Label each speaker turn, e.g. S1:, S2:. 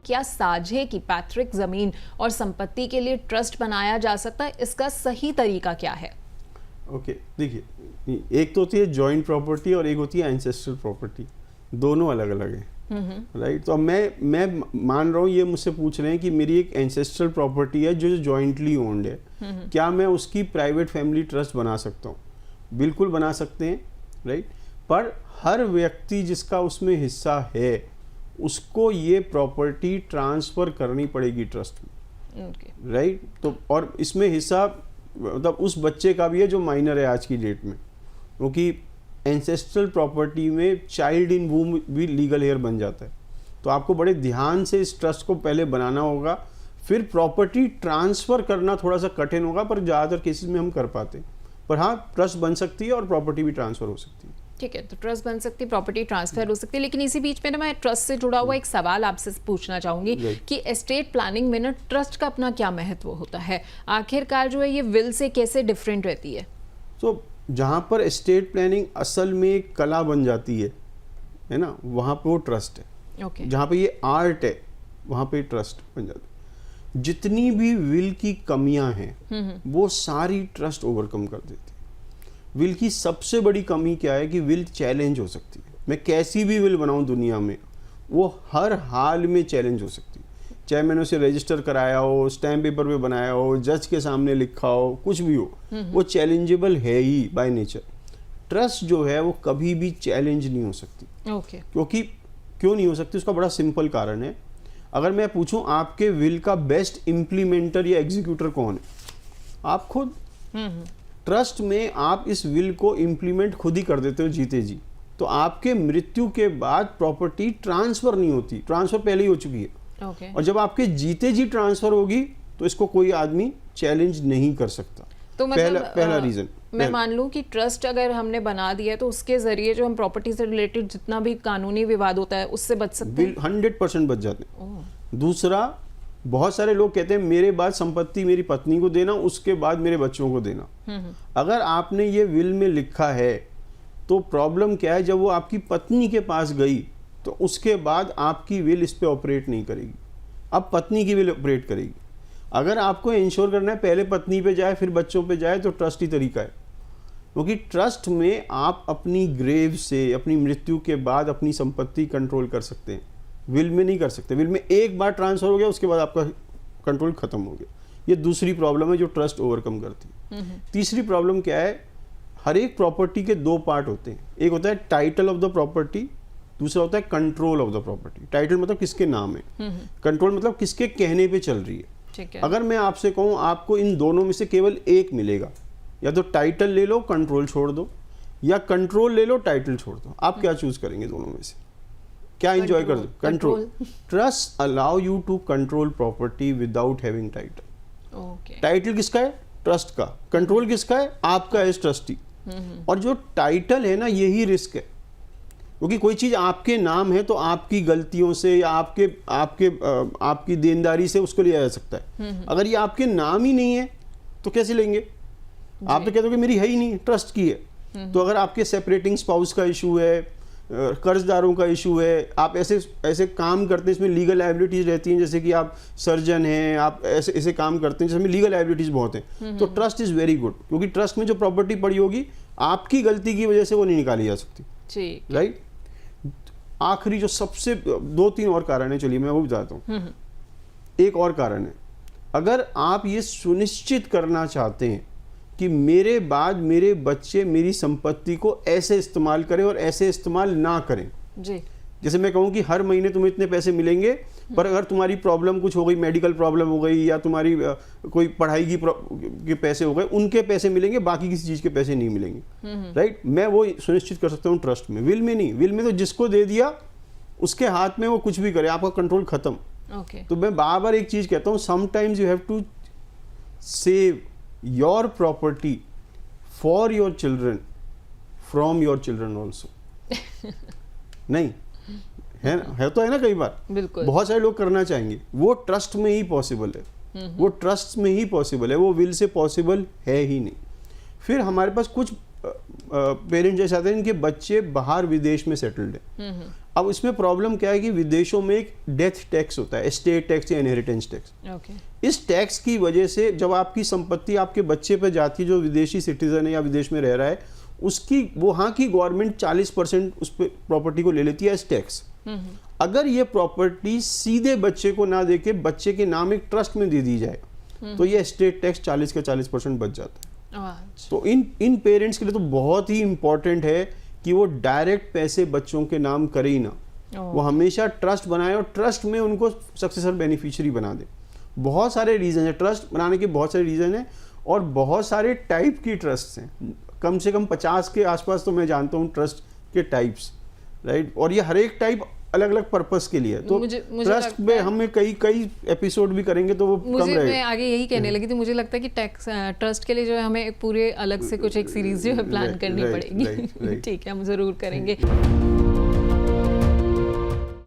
S1: क्या साझे की पैतृक जमीन और संपत्ति के लिए ट्रस्ट बनाया जा सकता है? इसका सही तरीका क्या है?
S2: ओके, देखिए, एक तो होती है जॉइंट प्रॉपर्टी और एक होती है एंसेस्ट्रल प्रॉपर्टी, दोनों अलग अलग है, राइट। तो अब मैं मान रहा हूँ, ये मुझसे पूछ रहे हैं कि मेरी एक एंसेस्ट्रल प्रॉपर्टी है जो जॉइंटली ओन्ड है, क्या मैं उसकी प्राइवेट फैमिली ट्रस्ट बना सकता हूँ? बिल्कुल बना सकते हैं, राइट। पर हर व्यक्ति जिसका उसमें हिस्सा है उसको ये प्रॉपर्टी ट्रांसफर करनी पड़ेगी ट्रस्ट में, राइट। तो और इसमें हिस्सा मतलब उस बच्चे का भी है जो माइनर है आज की डेट में, क्योंकि एंसेस्ट्रल प्रॉपर्टी में चाइल्ड इन वूम भी लीगल हेयर बन जाता है। तो आपको बड़े ध्यान से इस ट्रस्ट को पहले बनाना होगा, फिर प्रॉपर्टी ट्रांसफ़र करना थोड़ा सा कठिन होगा, पर ज़्यादातर केसेस में हम कर पाते हैं। पर हाँ, ट्रस्ट बन सकती है और प्रॉपर्टी भी ट्रांसफ़र हो सकती है।
S1: ठीक है, तो ट्रस्ट बन सकती है, प्रॉपर्टी ट्रांसफर हो सकती है। लेकिन इसी बीच में ना मैं ट्रस्ट से जुड़ा हुआ एक सवाल आपसे पूछना चाहूंगी कि एस्टेट प्लानिंग में ना ट्रस्ट का अपना क्या महत्व होता है? आखिरकार जो है ये विल से कैसे डिफरेंट रहती है?
S2: तो जहाँ पर एस्टेट प्लानिंग असल में एक कला बन जाती है ना, वहाँ पे वो ट्रस्ट है।
S1: ओके।
S2: जहाँ पे ये आर्ट है वहाँ पे ट्रस्ट बन जाता है। जितनी भी विल की कमियां हैं वो सारी ट्रस्ट ओवरकम कर देती है। विल की सबसे बड़ी कमी क्या है कि विल चैलेंज हो सकती है। मैं कैसी भी विल बनाऊं दुनिया में, वो हर हाल में चैलेंज हो सकती है, चाहे मैंने उसे रजिस्टर कराया हो, स्टैम्प पेपर पे बनाया हो, जज के सामने लिखा हो, कुछ भी हो, वो चैलेंजेबल है ही बाय नेचर। ट्रस्ट जो है वो कभी भी चैलेंज नहीं हो सकती।
S1: ओके।
S2: क्योंकि क्यों नहीं हो सकती, उसका बड़ा सिंपल कारण है। अगर मैं पूछूं आपके विल का बेस्ट इम्प्लीमेंटर या एग्जीक्यूटर कौन है, आप खुद। ट्रस्ट में आप इस विल को इम्प्लीमेंट खुद ही कर देते हो जीते जी। तो आपके मृत्यु के बाद प्रॉपर्टी ट्रांसफर नहीं होती, ट्रांसफर पहले ही हो चुकी है।
S1: ओके।
S2: और जब आपके जीते जी ट्रांसफर होगी तो इसको कोई आदमी चैलेंज नहीं कर सकता।
S1: तो मतलब
S2: पहला रीजन
S1: मैं मान लूं कि ट्रस्ट अगर हमने बना दिया है तो उसके जरिए जो हम प्रॉपर्टी से रिलेटेड जितना भी कानूनी विवाद होता है उससे बच सकते हैं।
S2: 100% बच जाते हैं। दूसरा, बहुत सारे लोग कहते हैं मेरे बाद संपत्ति मेरी पत्नी को देना, उसके बाद मेरे बच्चों को देना। अगर आपने ये विल में लिखा है तो प्रॉब्लम क्या है, जब वो आपकी पत्नी के पास गई तो उसके बाद आपकी विल इस पे ऑपरेट नहीं करेगी, अब पत्नी की विल ऑपरेट करेगी। अगर आपको इंश्योर करना है पहले पत्नी पे जाए फिर बच्चों पे जाए तो ट्रस्ट ही तरीका है। क्योंकि ट्रस्ट में आप अपनी ग्रेव से, अपनी मृत्यु के बाद अपनी संपत्ति कंट्रोल कर सकते हैं, विल में नहीं कर सकते। विल में एक बार ट्रांसफर हो गया उसके बाद आपका कंट्रोल खत्म हो गया। ये दूसरी प्रॉब्लम है जो ट्रस्ट ओवरकम करती है। तीसरी प्रॉब्लम क्या है, हर एक प्रॉपर्टी के दो पार्ट होते हैं। एक होता है टाइटल ऑफ द प्रॉपर्टी, दूसरा होता है control of the property. Title मतलब किसके नाम है, कंट्रोल मतलब किसके कहने पे चल रही है। अगर मैं आपसे कहूँ आपको इन दोनों में से केवल एक मिलेगा, या तो टाइटल ले लो कंट्रोल छोड़ दो, या कंट्रोल ले लो टाइटल छोड़ दो, आप क्या चूज करेंगे दोनों में से? क्या एंजॉय कर दो? Control. Trust allow you to control property without having title. Title किसका है? ट्रस्ट का। कंट्रोल किसका है? आपका एज ट्रस्टी। और जो टाइटल है ना, यही रिस्क है, क्योंकि कोई चीज आपके नाम है तो आपकी गलतियों से या आपकी देनदारी से उसको लिया जा सकता है। अगर ये आपके नाम ही नहीं है तो कैसे लेंगे? आप तो कहते हो कि मेरी है ही नहीं, ट्रस्ट की है। तो अगर आपके सेपरेटिंग स्पाउस का इशू है, कर्जदारों का इशू है, आप ऐसे काम करते हैं इसमें लीगल लायबिलिटीज रहती हैं, जैसे कि आप सर्जन हैं, आप ऐसे काम करते हैं जिसमें लीगल लायबिलिटीज बहुत हैं, तो ट्रस्ट इज वेरी गुड। क्योंकि ट्रस्ट में जो प्रॉपर्टी पड़ी होगी आपकी गलती की वजह से वो नहीं निकाली जा सकती, राइट। आखिरी जो सबसे 2-3 और कारण है, चलिए मैं वो बताता हूँ। एक और कारण है, अगर आप ये सुनिश्चित करना चाहते हैं कि मेरे बाद मेरे बच्चे मेरी संपत्ति को ऐसे इस्तेमाल करें और ऐसे इस्तेमाल ना करें जी। जैसे मैं कहूँ कि हर महीने तुम्हें इतने पैसे मिलेंगे, पर अगर तुम्हारी प्रॉब्लम कुछ हो गई, मेडिकल प्रॉब्लम हो गई, या तुम्हारी कोई पढ़ाई के पैसे हो गए, उनके पैसे मिलेंगे, बाकी किसी चीज़ के पैसे नहीं मिलेंगे, राइट। मैं वो सुनिश्चित कर सकता हूँ ट्रस्ट में, विल में नहीं। विल में तो जिसको दे दिया उसके हाथ में वो कुछ भी करे, आपका कंट्रोल खत्म। तो मैं बार बार एक चीज़ कहता हूँ, sometimes you have to save your property for your children from your children also. नहीं है तो है ना, कई बार बहुत सारे लोग करना चाहेंगे, वो ट्रस्ट में ही पॉसिबल है, वो ट्रस्ट में ही पॉसिबल है, वो विल से पॉसिबल है ही नहीं। फिर हमारे पास कुछ पेरेंट्स जैसे आते हैं इनके बच्चे बाहर विदेश में सेटल्ड है। अब इसमें प्रॉब्लम क्या है कि विदेशों में एक डेथ टैक्स होता है, एस्टेट टैक्स या इनहेरिटेंस टैक्स।
S1: ओके।
S2: इस टैक्स की वजह से जब आपकी संपत्ति आपके बच्चे पे जाती है जो विदेशी सिटीजन है या विदेश में रह रहा है, उसकी वहाँ की गवर्नमेंट 40% उस पर प्रॉपर्टी को ले लेती है एज टैक्स। अगर ये प्रॉपर्टी सीधे बच्चे को ना देके बच्चे के नाम एक ट्रस्ट में दे दी जाए तो ये एस्टेट टैक्स 40 का 40% बच जाता है। तो इन पेरेंट्स के लिए तो बहुत ही इंपॉर्टेंट है कि वो डायरेक्ट पैसे बच्चों के नाम करे ही ना, वो हमेशा ट्रस्ट बनाए और ट्रस्ट में उनको सक्सेसर बेनिफिशियरी बना दे। बहुत सारे रीजन है, ट्रस्ट बनाने के बहुत सारे रीजन है और बहुत सारे टाइप की ट्रस्ट हैं, कम से कम 50 के आसपास तो मैं जानता हूँ ट्रस्ट के टाइप्स, राइट। और ये हर एक टाइप अलग अलग पर्पस के लिए है। तो ट्रस्ट में हमें कई एपिसोड भी करेंगे तो वो कम रहेगा।
S1: मैं आगे यही कहने लगी थी, मुझे लगता है कि टैक्स ट्रस्ट के लिए जो है हमें पूरे अलग से कुछ एक सीरीज जो है प्लान करनी पड़ेगी। ठीक है, हम जरूर करेंगे।